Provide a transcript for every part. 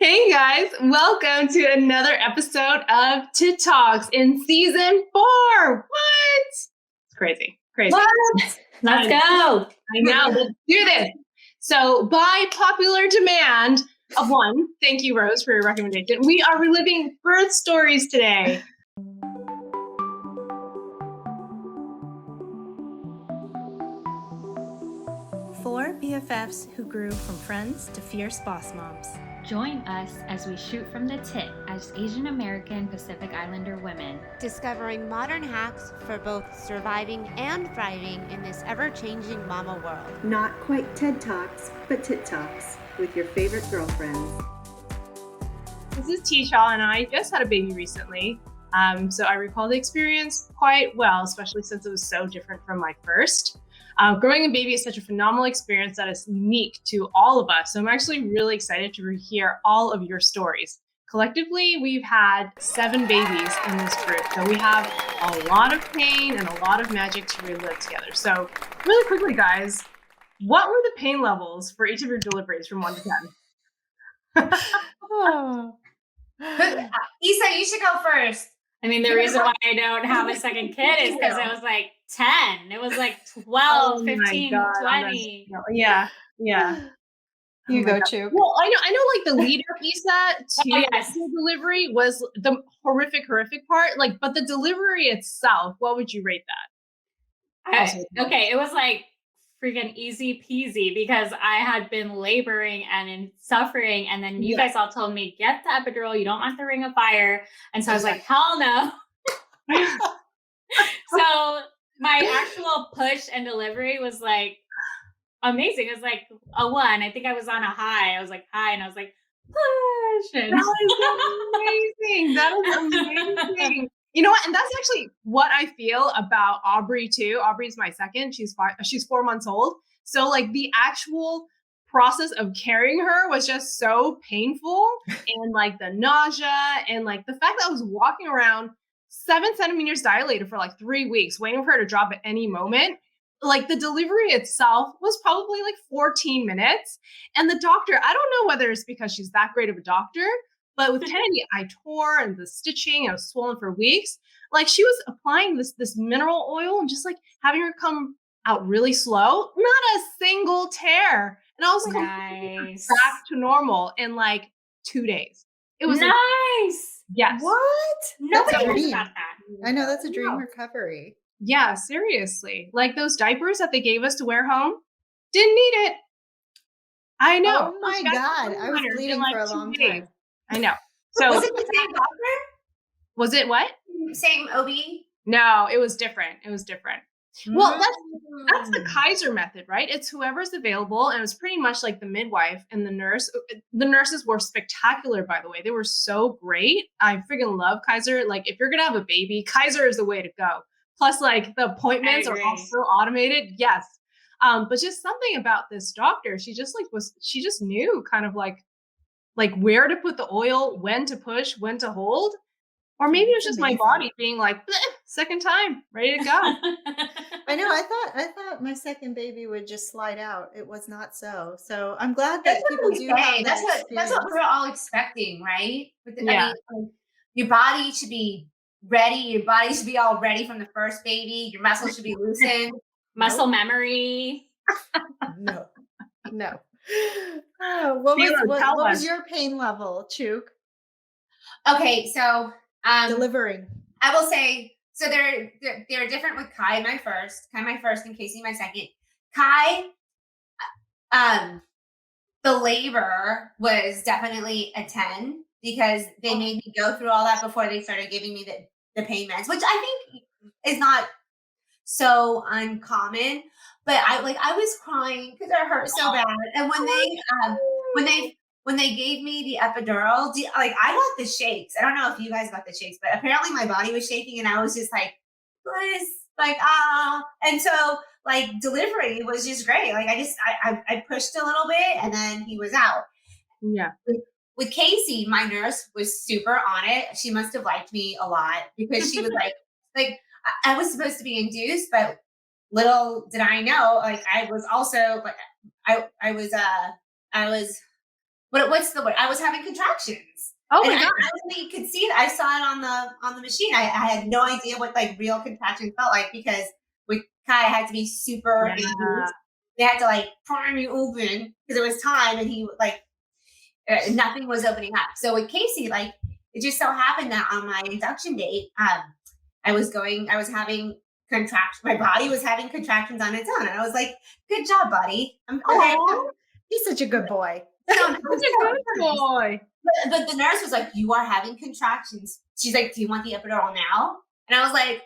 Hey guys, welcome to another episode of Tit Talks in season 4. What? It's crazy. What? Let's go. I know. Let's do this. So, by popular demand of one, thank you, Rose, for your recommendation. We are reliving birth stories today. Four BFFs who grew from friends to fierce boss moms. Join us as we shoot from the tit as Asian American Pacific Islander women, discovering modern hacks for both surviving and thriving in this ever-changing mama world. Not quite TED Talks, but Tit Talks with your favorite girlfriends. This is Tisha, and I just had a baby recently. So I recall the experience quite well, especially since it was so different from my first. Growing a baby is such a phenomenal experience that is unique to all of us. So I'm actually really excited to hear all of your stories. Collectively, we've had 7 babies in this group. So we have a lot of pain and a lot of magic to relive together. So really quickly, guys, what were the pain levels for each of your deliveries from 1 to 10? Isa, you should go first. I mean, the reason why I don't have a second kid is because it was like 10. It was like 12, 15, 20. Yeah. You go, Chu. Well, I know like the lead up, Isa, to the delivery was the horrific part. Like, but the delivery itself, what would you rate that? Okay, it was like freaking easy peasy because I had been laboring and in suffering, and then you guys all told me, get the epidural, you don't want the ring of fire. And so I was like, hell no. So my actual push and delivery was like amazing. It was like a 1. I think I was on a high. I was like high and I was like, push. And That is amazing. You know what? And that's actually what I feel about Aubrey too. Aubrey's my second. She's 4 months old. So like the actual process of carrying her was just so painful, and like the nausea and like the fact that I was walking around 7 centimeters dilated for like 3 weeks, waiting for her to drop at any moment. Like the delivery itself was probably like 14 minutes. And the doctor, I don't know whether it's because she's that great of a doctor, but with Kennedy, I tore and the stitching, I was swollen for weeks. Like she was applying this mineral oil and just like having her come out really slow, not a single tear. And I was completely back to normal in like 2 days. It was nice. Yes. What? Nobody knows about that. I know, that's a dream recovery. Yeah, seriously. Like those diapers that they gave us to wear home, didn't need it. I know. Oh my God. I was bleeding for a long time. I know. So was it the same doctor? Was it what? Same OB? No, it was different. Well, that's the Kaiser method, right? It's whoever's available, and it was pretty much like the midwife and the nurse. The nurses were spectacular, by the way. They were so great. I freaking love Kaiser. Like, if you're gonna have a baby, Kaiser is the way to go. Plus, like the appointments are also automated. Yes, but just something about this doctor. She just knew kind of like where to put the oil, when to push, when to hold. Or maybe it was just my body being like, second time, ready to go. I know. I thought my second baby would just slide out. It was not so. So I'm glad that people do have that. That's what we're all expecting, right? I mean, your body should be ready. Your body should be all ready from the first baby. Your muscles should be loosened. Muscle memory. No. Oh, what was your pain level, Chuk? Okay, so delivering. I will say, so they're different with Kai my first and Casey my second. Kai, the labor was definitely a 10 because they made me go through all that before they started giving me the pain meds, which I think is not so uncommon. But I was crying because it hurt so bad. And when they gave me the epidural, like I got the shakes. I don't know if you guys got the shakes, but apparently my body was shaking, and I was just like, this, like And so like delivery was just great. Like I pushed a little bit, and then he was out. Yeah. With Casey, my nurse was super on it. She must have liked me a lot because she was like I was supposed to be induced, but little did I know, like I was also like I was what's the word? I was having contractions. Oh And my I god. actually could see it. I saw it on the machine. I had no idea what like real contractions felt like because with Kai, I had to be super Yeah. engaged. They had to like pry me open because it was time, and he like nothing was opening up. So with Casey, like it just so happened that on my induction date, I was having contractions. My body was having contractions on its own, and I was like, "Good job, buddy." Oh, He's such a good boy. So, such a good boy. but the nurse was like, "You are having contractions." She's like, "Do you want the epidural now?" And I was like,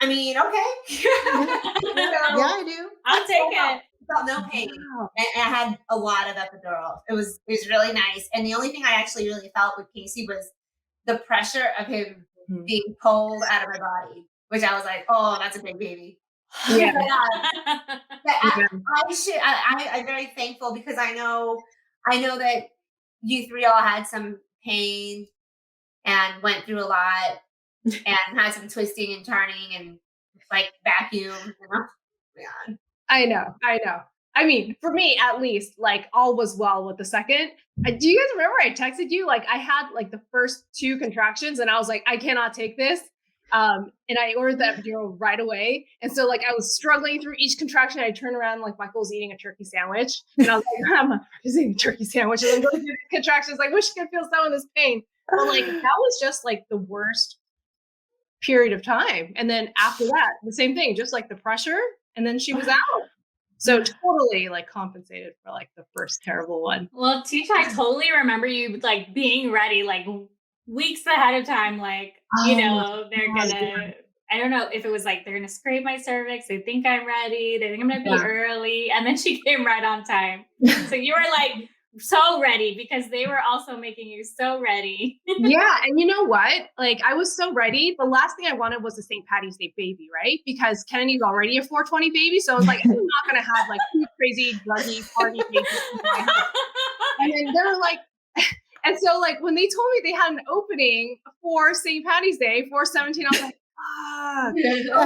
"I mean, okay." Yeah, I do. I'll take it. Felt no pain, Wow. and I had a lot of epidural. It was really nice, and the only thing I actually really felt with Casey was the pressure of him Mhm. being pulled out of my body, which I was like, "Oh, that's a big baby." Yeah. But I'm very thankful because I know that you three all had some pain and went through a lot and had some twisting and turning and like vacuum. You know? Yeah. I know. I mean, for me at least, like all was well with the second. Do you guys remember I texted you? Like I had like the first 2 contractions and I was like, I cannot take this. And I ordered the epidural right away. And so like I was struggling through each contraction. I turned around like Michael's eating a turkey sandwich. And I was like, I'm eating a turkey sandwich. And I'm going through these contractions. I wish I could feel some of this pain. But like that was just like the worst period of time. And then after that, the same thing, just like the pressure. And then she was out. So totally like compensated for like the first terrible one. Well, Teach, I totally remember you like being ready, like weeks ahead of time, like, you know, they're gonna, I don't know if it was like, they're gonna scrape my cervix. They think I'm ready. They think I'm gonna be early. And then she came right on time. So you were like so ready because they were also making you so ready. Yeah. And you know what? Like I was so ready. The last thing I wanted was a St. Patty's Day baby, right? Because Kennedy's already a 420 baby. So I was like, I'm not going to have like 2 crazy druggy party babies. And then they were like, and so like when they told me they had an opening for St. Patty's Day, 4/17, I was like,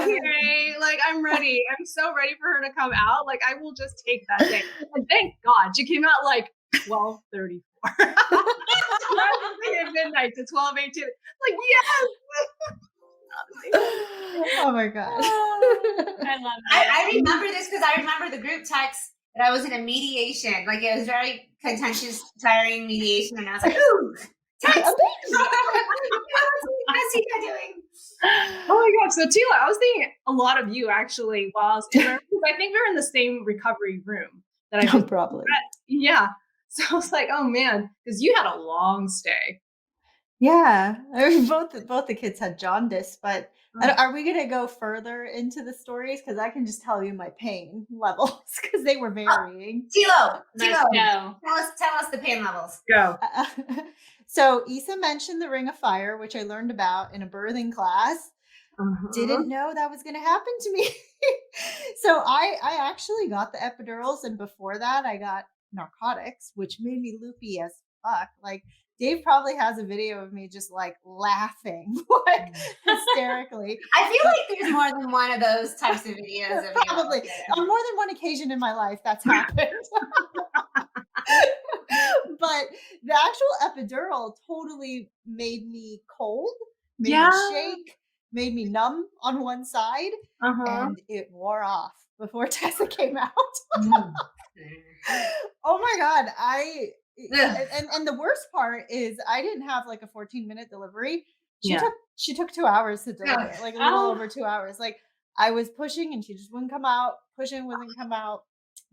okay, like I'm ready. I'm so ready for her to come out. Like I will just take that day. And thank God she came out like 12:34. At midnight to 12:18. Like yes. Oh my god. I love that. I remember this because I remember the group text that I was in a mediation. Like it was very contentious, tiring mediation, and I was like, "Ooh, text." How's he doing? Oh my god. So Tila, I was thinking a lot of you actually while I was in there because I think we were in the same recovery room that I think Probably. yeah. So I was like, oh man, because you had a long stay. Yeah, I mean, both the kids had jaundice, but are we gonna go further into the stories? Because I can just tell you my pain levels because they were varying. Tilo, Let's go. tell us the pain levels. Go. So Issa mentioned the Ring of Fire, which I learned about in a birthing class. Didn't know that was going to happen to me. So I actually got the epidurals, and before that I got narcotics, which made me loopy as fuck. Like Dave probably has a video of me just like laughing, like hysterically. I feel like there's more than one of those types of videos of you. Probably on more than one occasion in my life that's happened. But the actual epidural totally made me cold, made me shake, made me numb on one side, and it wore off before Tessa came out. Oh my god, and the worst part is I didn't have like a 14-minute delivery. She took 2 hours to deliver, like a little over 2 hours. Like I was pushing and she just wouldn't come out, pushing wouldn't come out.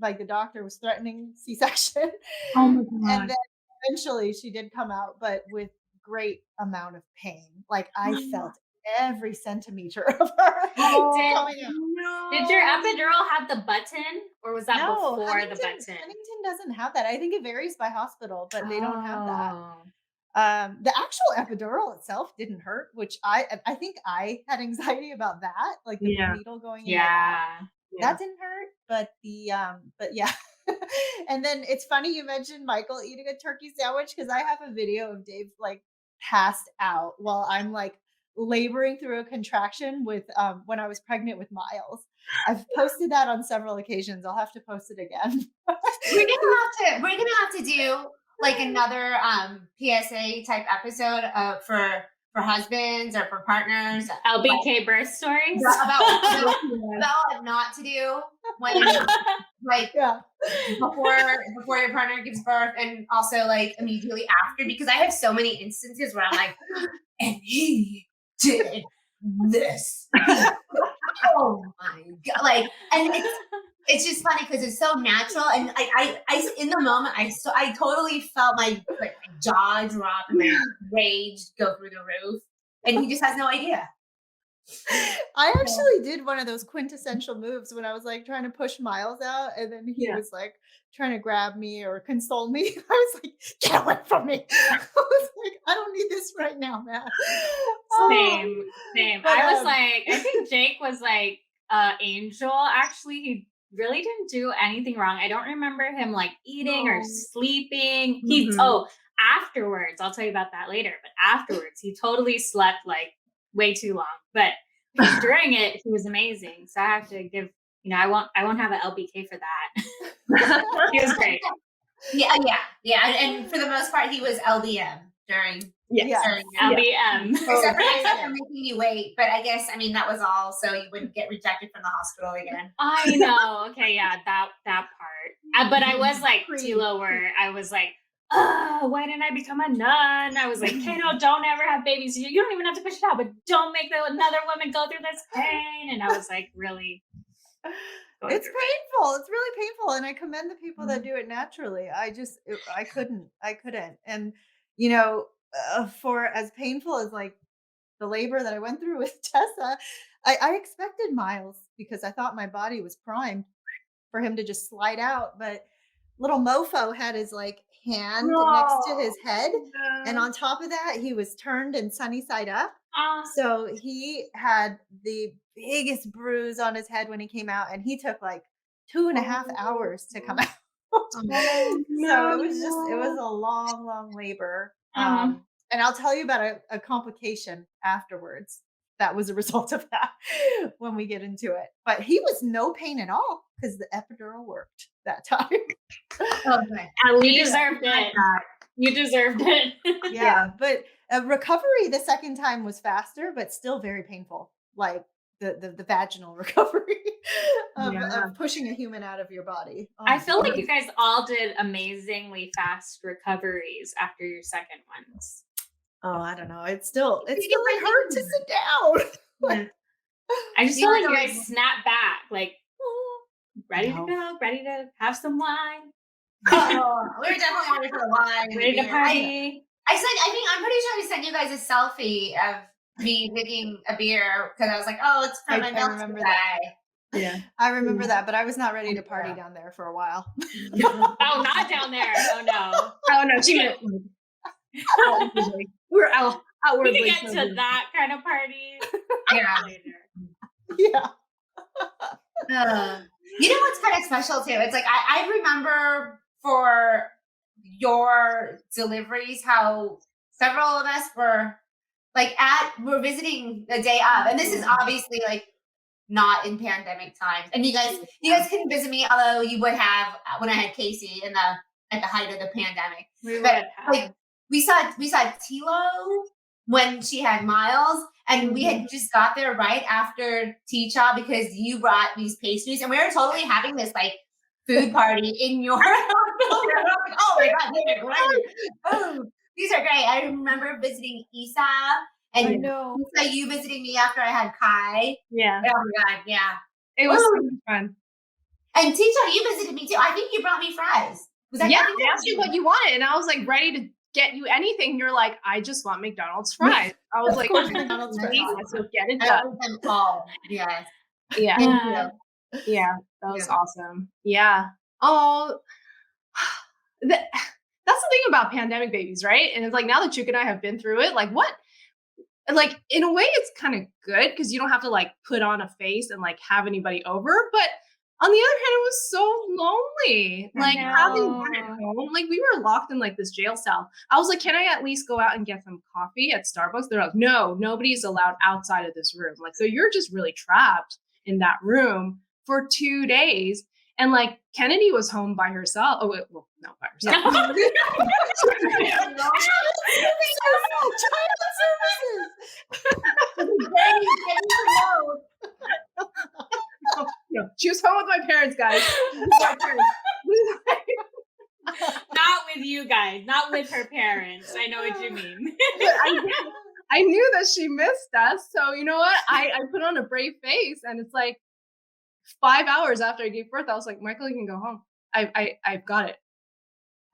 Like the doctor was threatening C-section. Oh my god. And then eventually she did come out, but with great amount of pain. Like I felt every centimeter of her coming out. No. Did your epidural have the button or was that No, before the button? Huntington doesn't have that. I think it varies by hospital, but they don't have that. Oh. The actual epidural itself didn't hurt, which I think I had anxiety about that, like the needle going in. That didn't hurt, but yeah. And then it's funny you mentioned Michael eating a turkey sandwich because I have a video of Dave like passed out while I'm like laboring through a contraction with when I was pregnant with Miles. I've posted that on several occasions. I'll have to post it again. We're gonna have to do like another PSA type episode for husbands or for partners. LBK birth stories about not to do when before your partner gives birth, and also like immediately after, because I have so many instances where I'm like, and he did this. Oh my God. Like, and it's just funny because it's so natural. And I in the moment, I totally felt my jaw drop and my rage go through the roof. And he just has no idea. I actually did one of those quintessential moves when I was like trying to push Miles out, and then he was like trying to grab me or console me. I was like, get away from me. I was like, I don't need this right now, man. Same. But, I was like, I think Jake was like Angel. Actually, he really didn't do anything wrong. I don't remember him like eating or sleeping. Afterwards, I'll tell you about that later. But afterwards, he totally slept like way too long. But during it, he was amazing. So I have to give, I won't have an LBK for that. He was great. Yeah. And for the most part, he was LBM during LBM. Except for making you wait. But I guess, that was all so you wouldn't get rejected from the hospital again. I know. Okay, yeah, that part. But I was like Tilo, where I was like, why didn't I become a nun? I was like, Kano, don't ever have babies. You don't even have to push it out, but don't make another woman go through this pain. And I was like, really? It's painful. It's really painful. And I commend the people that do it naturally. I couldn't. And, for as painful as like the labor that I went through with Tessa, I expected Miles because I thought my body was primed for him to just slide out. But little mofo had his like hand next to his head. And on top of that, he was turned and sunny side up. So he had the biggest bruise on his head when he came out, and he took like 2.5 hours to come out. So it was a long labor. And I'll tell you about a complication afterwards that was a result of that when we get into it. But he was no pain at all because the epidural worked that time. Okay. You deserved it. You deserved it. Yeah, but recovery the second time was faster, but still very painful. Like the vaginal recovery of pushing a human out of your body. I feel like you guys all did amazingly fast recoveries after your second ones. Oh, I don't know. It's still hard to sit down. I just feel like you guys snap back, like ready to go, ready to have some wine. Oh, we were definitely ready for the wine. Ready to party. I'm pretty sure I sent you guys a selfie of me drinking a beer because I was like, oh, it's from my milk remember today. That. Yeah, I remember that, but I was not ready to party down there for a while. Oh, not down there. Oh no. Oh no, she meant outwardly. We're outwardly. We can get to that kind of party. Yeah. Later. Yeah. You know what's kind of special too? It's like I remember for your deliveries how several of us were like we're visiting the day of, and this is obviously like not in pandemic times. And you guys couldn't visit me, although you would have when I had Casey at the height of the pandemic. We saw Tilo when she had Miles, and we had just got there right after Teacher because you brought these pastries, and we were totally having this like food party in your house. Oh my God, these are great. Oh, these are great. I remember visiting Isa, and Isa, you visiting me after I had Kai. Yeah. Oh my God, yeah. It was so fun. And Teacher, you visited me too. I think you brought me fries. I asked you what you wanted, and I was like ready to get you anything. You're like, I just want McDonald's fries. I was like, McDonald's fries. So get it done. Yes. Yeah. Yeah. That was awesome. Yeah. Oh, that's the thing about pandemic babies, right? And it's like now that Chuck and I have been through it, like in a way it's kind of good because you don't have to like put on a face and like have anybody over. But on the other hand, it was so lonely. Like having one at home, like we were locked in like this jail cell. I was like, can I at least go out and get some coffee at Starbucks? They're like, no, nobody's allowed outside of this room. Like, so you're just really trapped in that room for 2 days. And like Kennedy was home by herself. Oh, wait, well, no, by herself. Child No, she was home with my parents, guys. Not with you guys, not with her parents. I know what you mean. I knew that she missed us. So you know what? I put on a brave face, and it's like 5 hours after I gave birth, I was like, Michael, you can go home. I've got it.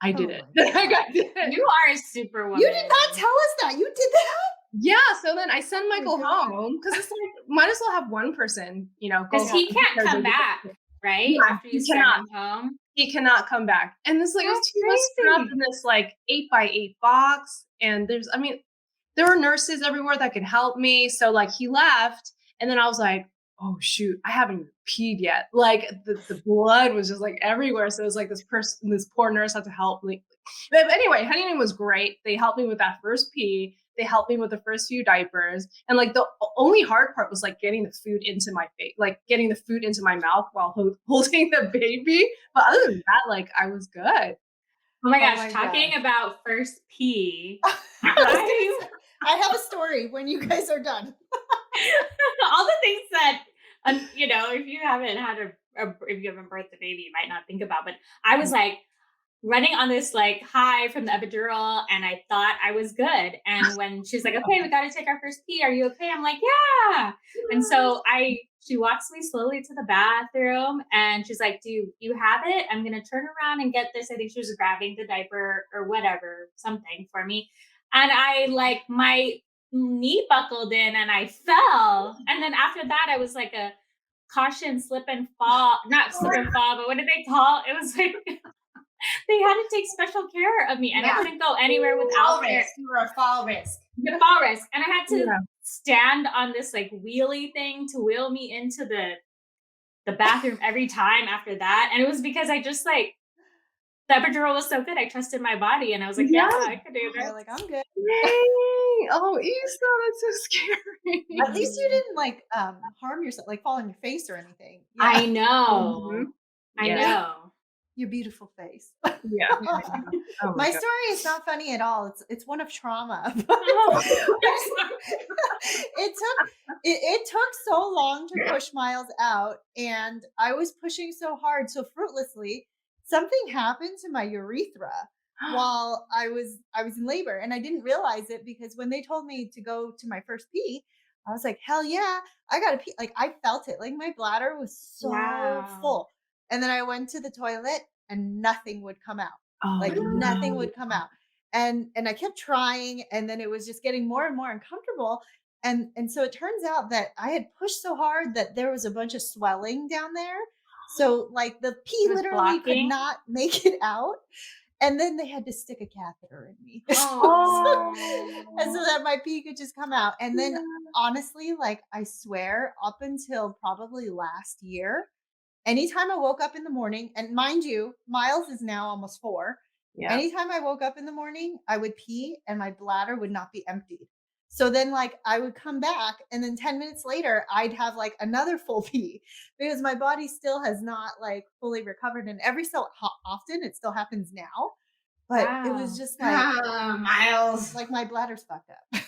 I did it. I did it. You are a super woman. You did not tell us that. You did that? Yeah. So then I send Michael home because it's like, might as well have one person, go because he can't come back, right? Yeah, After you send him home. He cannot come back. And this like it was 2 of us trapped in this like 8x8 box. And there were nurses everywhere that could help me. So like he left, and then I was like, oh shoot, I haven't peed yet. Like the blood was just like everywhere. So it was like this poor nurse had to help me. But anyway, Huntington was great. They helped me with that first pee. They helped me with the first few diapers. And like the only hard part was like getting the food into my face, like getting the food into my mouth while holding the baby. But other than that, like I was good. Oh my gosh, talking about first pee. I have a story when you guys are done. All the things that, if you haven't birthed a baby, you might not think about. But I was like running on this like high from the epidural, and I thought I was good. And when she's like, okay, we got to take our first pee. Are you okay? I'm like, yeah. And so she walks me slowly to the bathroom, and she's like, do you have it? I'm going to turn around and get this. I think she was grabbing the diaper or whatever, something for me. And I like my knee buckled in and I fell. And then after that, I was like a caution slip and fall, not slip and fall, but what did they call it? It was like they had to take special care of me, and I couldn't go anywhere without risk. You were a fall risk. The fall risk. And I had to stand on this like wheelie thing to wheel me into the bathroom every time after that. And it was because I just like the epidural was so good. I trusted my body, and I was like, yeah, I could do this. You're like, I'm good. Oh, Issa, that's so scary. At least you didn't like harm yourself, like fall on your face or anything. Yeah. I know. Mm-hmm. I know. Your beautiful face. Yeah. Oh my story is not funny at all. It's one of trauma. It took so long to push Miles out, and I was pushing so hard, so fruitlessly. Something happened to my urethra while I was in labor, and I didn't realize it because when they told me to go to my first pee, I was like, hell yeah, I gotta pee. Like I felt it. Like my bladder was so full. And then I went to the toilet and nothing would come out. Nothing would come out. And I kept trying, and then it was just getting more and more uncomfortable. And so it turns out that I had pushed so hard that there was a bunch of swelling down there. So like the pee literally could not make it out. And then they had to stick a catheter in me. And so that my pee could just come out. And then honestly, like I swear up until probably last year, anytime I woke up in the morning, and mind you, Miles is now almost 4. Yeah. Anytime I woke up in the morning, I would pee and my bladder would not be emptied. So then like I would come back, and then 10 minutes later, I'd have like another full pee because my body still has not like fully recovered. And every so often it still happens now, but it was just like, Miles, like my bladder's fucked up.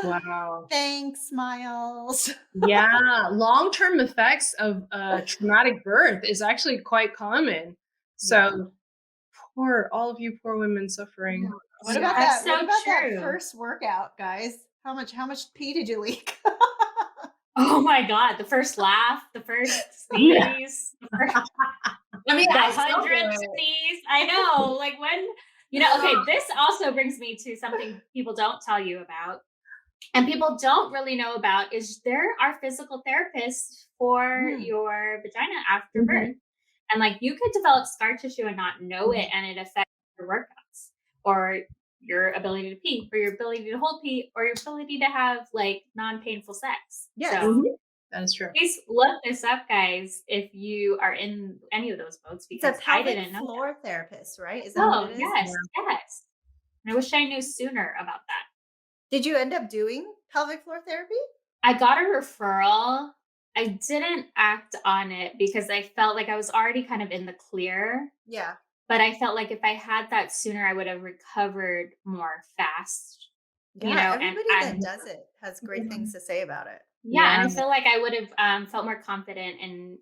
Wow. Thanks, Miles. Yeah. Long-term effects of traumatic birth is actually quite common. So all of you poor women suffering. Yeah. What about that? So what about that first workout, guys? How much pee did you leak? Oh my God. The first laugh, the first sneeze, the 100th sneeze. I know. Like when, okay, this also brings me to something people don't tell you about. And people don't really know about is there are physical therapists for your vagina after birth. And like you could develop scar tissue and not know it, and it affects your workouts or your ability to pee or your ability to hold pee or your ability to have like non-painful sex. Yeah, so, that is true. Please look this up, guys, if you are in any of those boats, because I didn't know. Floor therapist, right? Is that what it is? Yes. And I wish I knew sooner about that. Did you end up doing pelvic floor therapy? I got a referral I didn't act on it because I felt like I was already kind of in the clear. Yeah. But I felt like if I had that sooner, I would have recovered more fast, you Yeah. know, Everybody that and does it has great things to say about it. yeah, and I feel like I would have felt more confident in,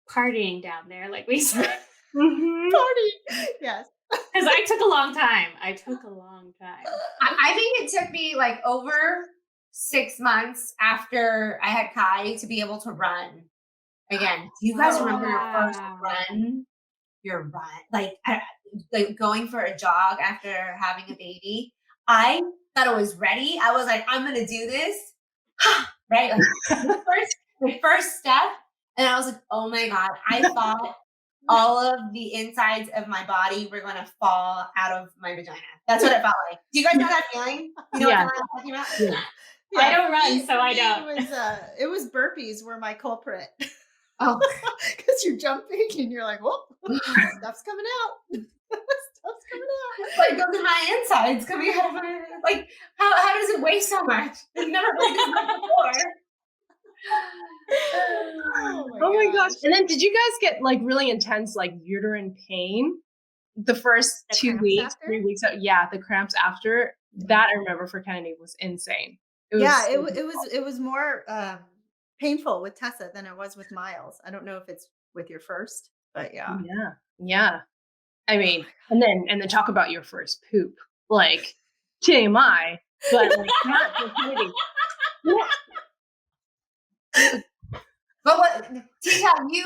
partying down there, like we said, Mhm. Party. Yes. because I took a long time. I took a long time. I think it took me like over 6 months after I had Kai to be able to run again. Do you guys remember your first Wow. run? Your run, like going for a jog after having a baby. I thought I was ready. I was like, I'm gonna do this, right? Like the first step, and I was like, oh my god! I thought all of the insides of my body were gonna fall out of my vagina. That's what it felt like. Do you guys know that feeling? You know Yeah. what I'm talking about? Yeah. I don't for run, me- so for I me, don't. It was burpees were my culprit. Oh, Because you're jumping and you're like, whoop, stuff's coming out. Stuff's coming out. like those are my insides coming out of my like. How does it weigh so much? I've never weighed this much before. Oh my gosh. And then did you guys get like really intense like uterine pain the first The 2 cramps weeks, after? 3 weeks out? Yeah, the cramps after. That I remember for Kennedy was insane. It was Yeah, so it was more painful with Tessa than it was with Miles. I don't know if it's with your first, but yeah. Yeah. Yeah. I mean, and then talk about your first poop. Like TMI, but like not for Kennedy. But what, Tika, you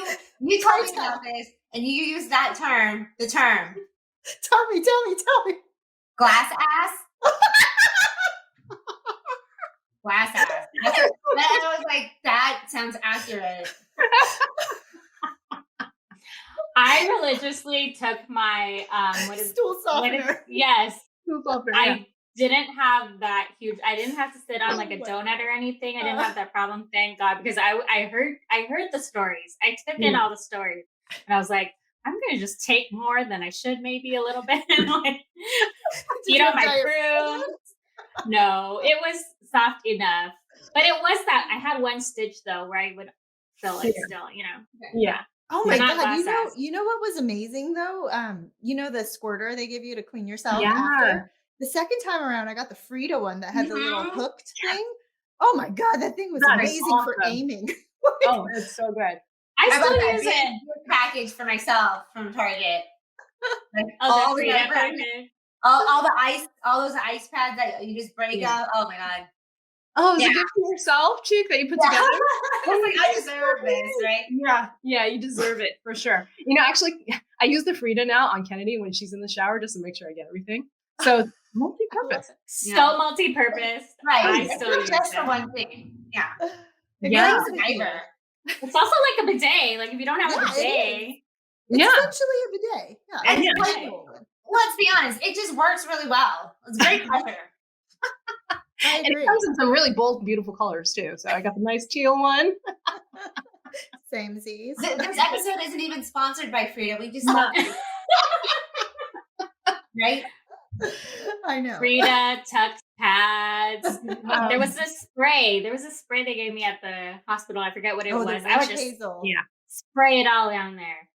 told me about this, and you used that term, the term Tell me. glass ass. Glass ass. I was like, that sounds accurate. I religiously took my Stool softener. yes. Poop up there, yeah. I didn't have that huge. I didn't have to sit on like a Oh my donut or anything. I didn't have that problem, thank God, because I heard the stories. I took in Yeah. all the stories, and I was like, I'm gonna just take more than I should, maybe a little bit. Like, Did you have my diarrhea? prunes. No, it was soft enough, but it was that I had one stitch though where I would feel like still, Yeah. Oh my Not god! glass ass. You know what was amazing though? You know the squirter they give you to clean yourself Yeah. after. The second time around, I got the Frida one that had the little Mhm. hooked thing. Oh my god, that thing was That is amazing for awesome. aiming. Oh, it's so good. I I bought still that use big it. package for myself from Target. Like Oh, all the the Frida numbers, package. all the ice, all those ice pads that you just break Yeah. up. Oh my god. Oh, is Yeah. it good for yourself, Chick, that you put Yeah. together? I was like, I deserve this, right? Yeah, yeah, you deserve it for sure. You know, actually, I use the Frida now on Kennedy when she's in the shower just to make sure I get everything. So multi-purpose. So multi-purpose. Right. I It's still not use just for it. one thing. Yeah. It Yeah. goes It's a with you. diaper. It's also like a bidet. Like if you don't have a Yeah, it bidet, It's Yeah. essentially a bidet. Yeah, And it's like, manual one. let's be honest, it just works really well. It's great pressure. I And it agree. comes in some really bold, beautiful colors too. So I got the nice teal one. Same Z's. This episode isn't even sponsored by Frida. We just love it. Right? I know. Frida, Tux pads. Um, There was this spray. There was a spray they gave me at the hospital. I forget what it Oh, was. the I would witch just hazel. Yeah. spray it all down there.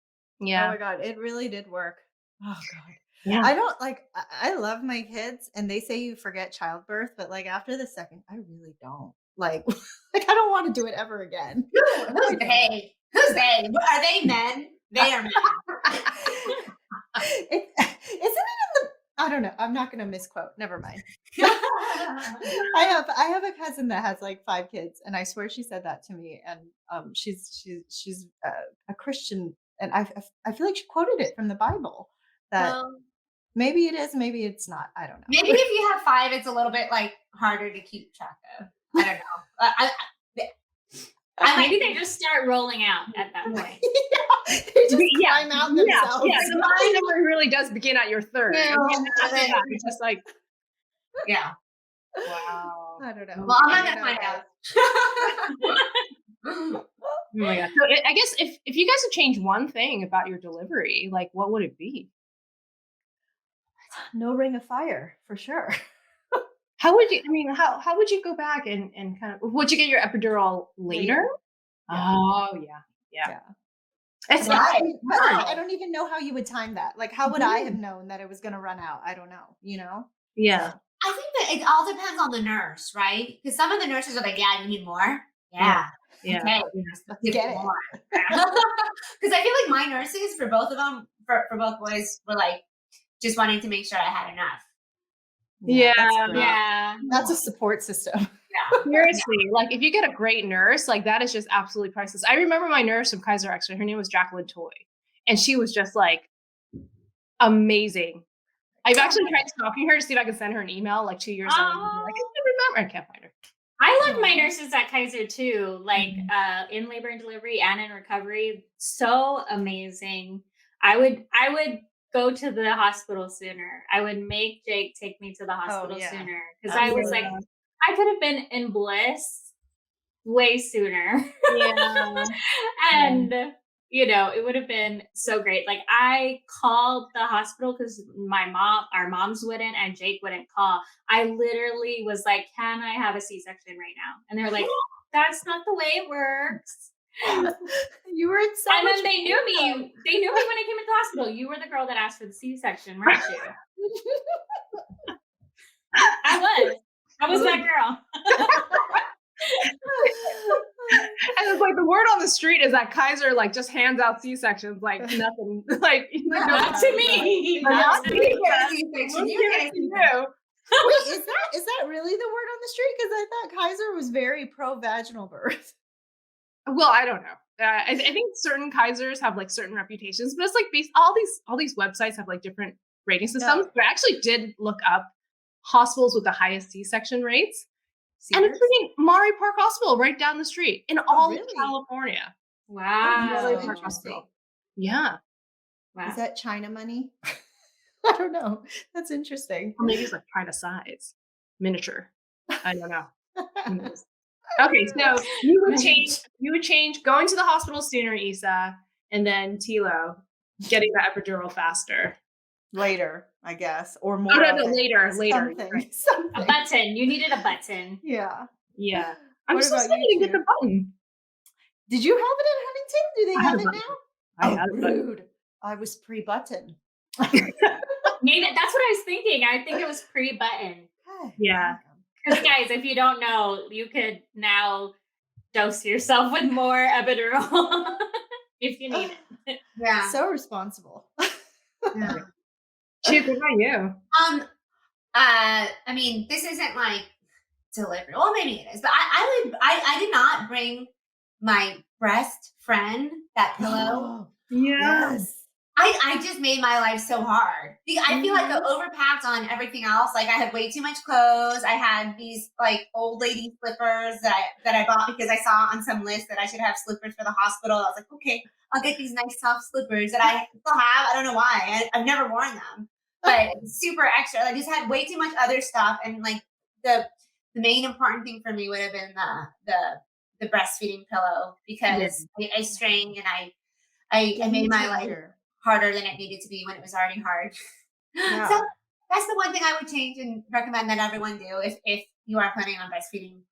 Oh Yeah. my god, it really did work. Oh god. Yeah. I don't like I love my kids and they say you forget childbirth, but like after the second, I really don't. Like I don't want to do it ever again. Who's they? Who's they? Are they men? They are men. Isn't it in the I don't know. I'm not gonna misquote. Never mind. I have a cousin that has like 5 kids, and I swear she said that to me. And she's a Christian, and I feel like she quoted it from the Bible. That Well, maybe it is, maybe it's not. I don't know. maybe if you have 5, it's a little bit like harder to keep track of. I don't know. Maybe they just start rolling out at that point. Yeah, they just climb out themselves. Yeah, the mind number really does begin at your third. Yeah. And then after that, it's just like, Yeah. wow. I don't know. Well, I'm I not don't gonna find know, out. Oh my gosh. So I guess if you guys could change one thing about your delivery, like what would it be? No ring of fire for sure. How would you? I mean, how would you go back and kind of? Would you get your epidural later? Yeah. Oh yeah. It's Right. I don't even know how you would time that. Like, how would I have known that it was going to run out? I don't know. Yeah. I think that it all depends on the nurse, right? Because some of the nurses are like, "Yeah, you need more." Yeah. Yeah. Okay. Let's give it more. Because I feel like my nurses for both of them, for both boys, were like just wanting to make sure I had enough. Yeah. That's a support system. Yeah. Seriously, like if you get a great nurse, like that is just absolutely priceless. I remember my nurse from Kaiser, actually, her name was Jacqueline Toy, and she was just like amazing. I've actually tried stalking her to see if I can send her an email like 2 years later. Like, I can't remember. I can't find her. I loved my nurses at Kaiser too, like in labor and delivery and in recovery. So amazing. I would go to the hospital sooner. I would make Jake take me to the hospital sooner because I was like, I could have been in bliss way sooner. Yeah. And it would have been so great. Like I called the hospital because our moms wouldn't, and Jake wouldn't call. I literally was like, "Can I have a C-section right now?" And they're like, "That's not the way it works." You were in so and much then they knew me. They knew me when I came into the hospital. You were the girl that asked for the C-section, weren't you? I was that girl. And it's like the word on the street is that Kaiser like just hands out C-sections like nothing. Like not to me. Not to me. Wait, is that really the word on the street? Because I thought Kaiser was very pro vaginal birth. Well, I don't know. I think certain Kaisers have like certain reputations, but it's like all these websites have like different rating systems. But I actually did look up hospitals with the highest C-section rates. And it's freaking Maury Park Hospital right down the street in all of California. Wow. Park Hospital. Yeah. Wow. Is that China money? I don't know. That's interesting. Or maybe it's like China size. Miniature. I don't know. Okay, so you would change going to the hospital sooner, Isa, and then Tilo getting the epidural faster. Later, I guess, or more. No, later. Something. A button. You needed a button. Yeah. I'm so excited to get the button. Did you have it in Huntington? Do they have it now? I had it. Rude. I was pre-button. Maybe that's what I was thinking. I think it was pre-button. Yeah. Because guys, if you don't know, you could now dose yourself with more epidural if you need it. Yeah. So responsible. Yeah. Chief, what about you? I mean, this isn't like delivery. Well, maybe it is, but I did not bring my breast friend that pillow. Yes. I just made my life so hard. I feel like I overpacked on everything else. Like I had way too much clothes. I had these like old lady slippers that I bought because I saw on some list that I should have slippers for the hospital. I was like, okay, I'll get these nice soft slippers that I still have. I don't know why. I've never worn them, but super extra. I just had way too much other stuff. And like the main important thing for me would have been the breastfeeding pillow because I strained and I made my life harder than it needed to be when it was already hard. Yeah. So that's the one thing I would change and recommend that everyone do if you are planning on breastfeeding.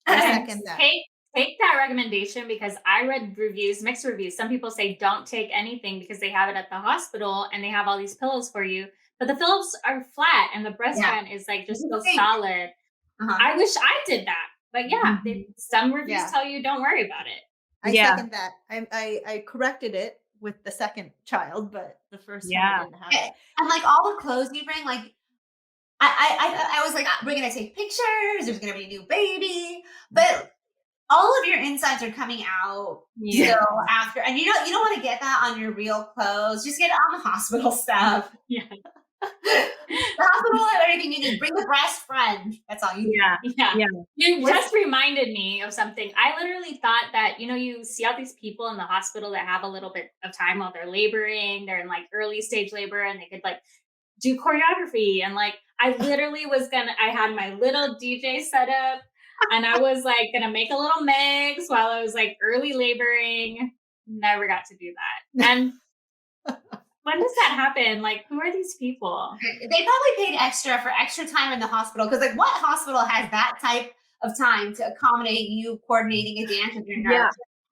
Take that recommendation because I read reviews, mixed reviews. Some people say don't take anything because they have it at the hospital and they have all these pillows for you. But the pillows are flat and the breastband is like just so solid. I wish I did that. But some reviews tell you don't worry about it. I second that. I corrected it with the second child, but the first one I didn't have it. And like all the clothes you bring, like I was like, we're gonna take pictures. There's gonna be a new baby, but all of your insides are coming out still after, and you don't want to get that on your real clothes. Just get it on the hospital stuff. Yeah. The hospital and everything you need. Bring the breast friend. That's all you need. Yeah. You just reminded me of something. I literally thought that, you see all these people in the hospital that have a little bit of time while they're laboring. They're in like early stage labor and they could like do choreography. And like, I literally I had my little DJ set up and I was like going to make a little mix while I was like early laboring. Never got to do that. And When does that happen? Like, who are these people? They probably paid extra for extra time in the hospital because, like, what hospital has that type of time to accommodate you coordinating a dance with your nurse? Yeah.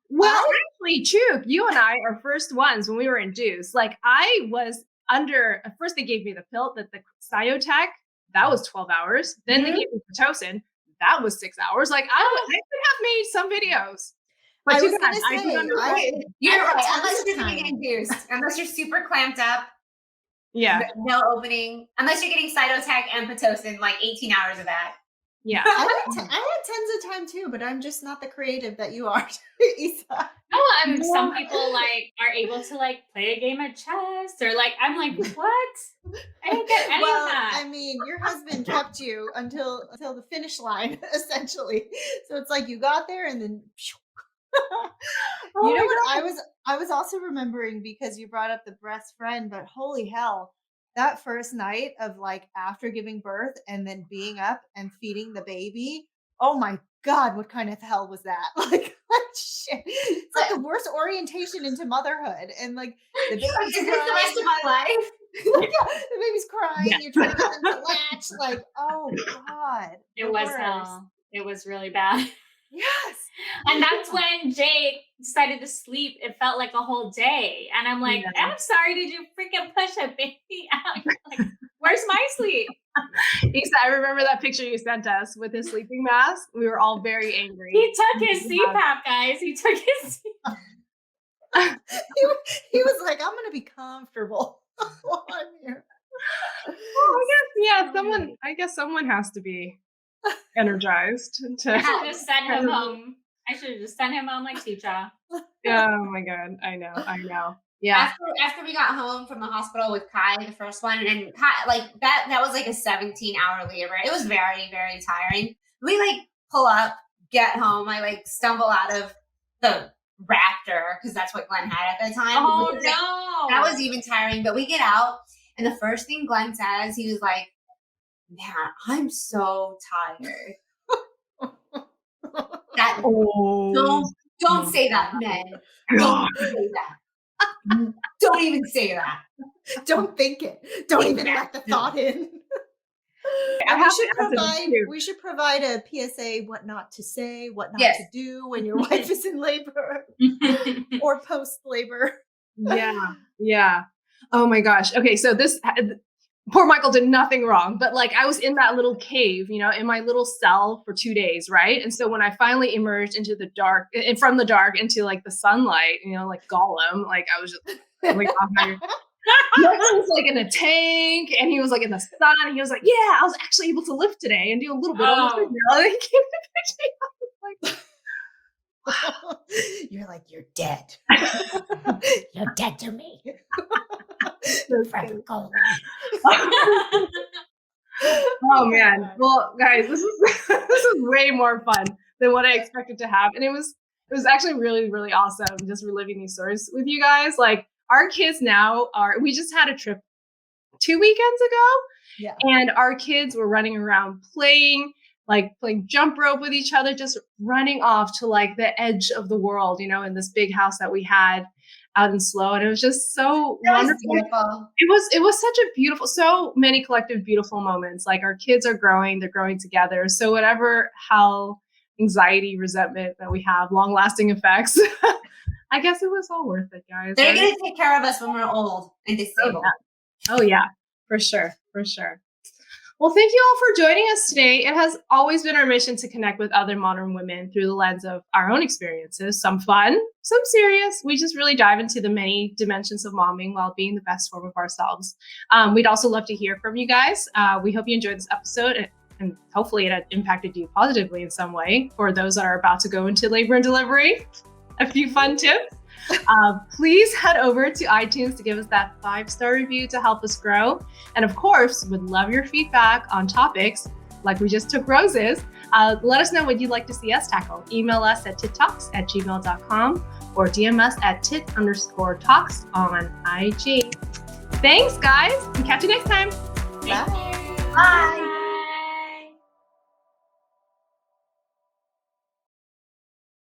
Well, actually, Choop, you and I are first ones when we were induced. Like, I was under, at first they gave me the pill, that the Cytotec, that was 12 hours. Then they gave me Pitocin, that was 6 hours. Like, I could have made some videos. But I you was guys, gonna I say, do understand. You're right. tons Unless of you're time. getting induced, unless you're super clamped up, Yeah. no opening, unless you're getting Cytotec and Pitocin, like 18 hours of that. Yeah. I had tons of time too, but I'm just not the creative that you are, Isa. No, some people like are able to like play a game of chess, or like I'm like, what? I didn't get any of that. I mean, your husband kept you until the finish line, essentially. So it's like you got there and then. You know what? I was also remembering, because you brought up the best friend, but holy hell, that first night of like after giving birth and then being up and feeding the baby. Oh my God, what kind of hell was that? Like, shit. It's like the worst orientation into motherhood. And like the baby's Is this the crying. rest of my life? Yeah, the baby's crying. You're trying to get them to latch. Like, oh God. It was hell. It was really bad. Yes. And that's when Jake decided to sleep. It felt like a whole day. And I'm like, I'm sorry, did you freaking push a baby out? Like, where's my sleep? Isa, I remember that picture you sent us with his sleeping mask. We were all very angry. He took his CPAP, guys. He took his CPAP. He was like, I'm gonna be comfortable while I'm here. Well, I guess someone has to be energized to. I should have just sent him home. I should have just sent him home like teacher. Oh my God, I know. Yeah. After we got home from the hospital with Kai, the first one, and Kai, like that was like a 17-hour labor. It was very, very tiring. We like pull up, get home. I like stumble out of the Raptor because that's what Glenn had at the time. Oh no, that was even tiring. But we get out, and the first thing Glenn says, he was like, "Man, I'm so tired." Don't say that, men. Don't say that. Don't even say that. Don't think it. Don't even let the thought in. We should provide a PSA, what not to say, what not to do when your wife is in labor or post labor. Yeah. Oh my gosh. Okay, so this poor Michael did nothing wrong, but like I was in that little cave, in my little cell for 2 days, right? And so when I finally emerged into the dark, and from the dark into like the sunlight, like Gollum, like I was just like, Michael was like in a tank, and he was like in the sun. And he was like, "Yeah, I was actually able to lift today and do a little bit on the treadmill." And he came to the picture. You're like, "You're dead. You're dead to me." Oh man. Well, guys, this is way more fun than what I expected to have. And it was actually really, really awesome just reliving these stories with you guys. Like our kids now we just had a trip 2 weekends ago. Yeah. And our kids were running around playing jump rope with each other, just running off to like the edge of the world, in this big house that we had out in Slow. And it was just so wonderful. Beautiful. It was such a beautiful, so many collective beautiful moments. Like our kids are growing, they're growing together. So whatever hell, anxiety, resentment that we have, long lasting effects, I guess it was all worth it, guys. They're going to take care of us when we're old and disabled. Oh yeah, for sure. Well, thank you all for joining us today. It has always been our mission to connect with other modern women through the lens of our own experiences, some fun, some serious. We just really dive into the many dimensions of momming while being the best form of ourselves. We'd also love to hear from you guys. We hope you enjoyed this episode, and hopefully it had impacted you positively in some way. For those that are about to go into labor and delivery, a few fun tips. Please head over to iTunes to give us that 5-star review to help us grow. And of course, would love your feedback on topics like we just took Rose's. Let us know what you'd like to see us tackle. Email us at tittalks@gmail.com or DM us at tit_talks on IG. Thanks, guys, and catch you next time. Bye. Bye.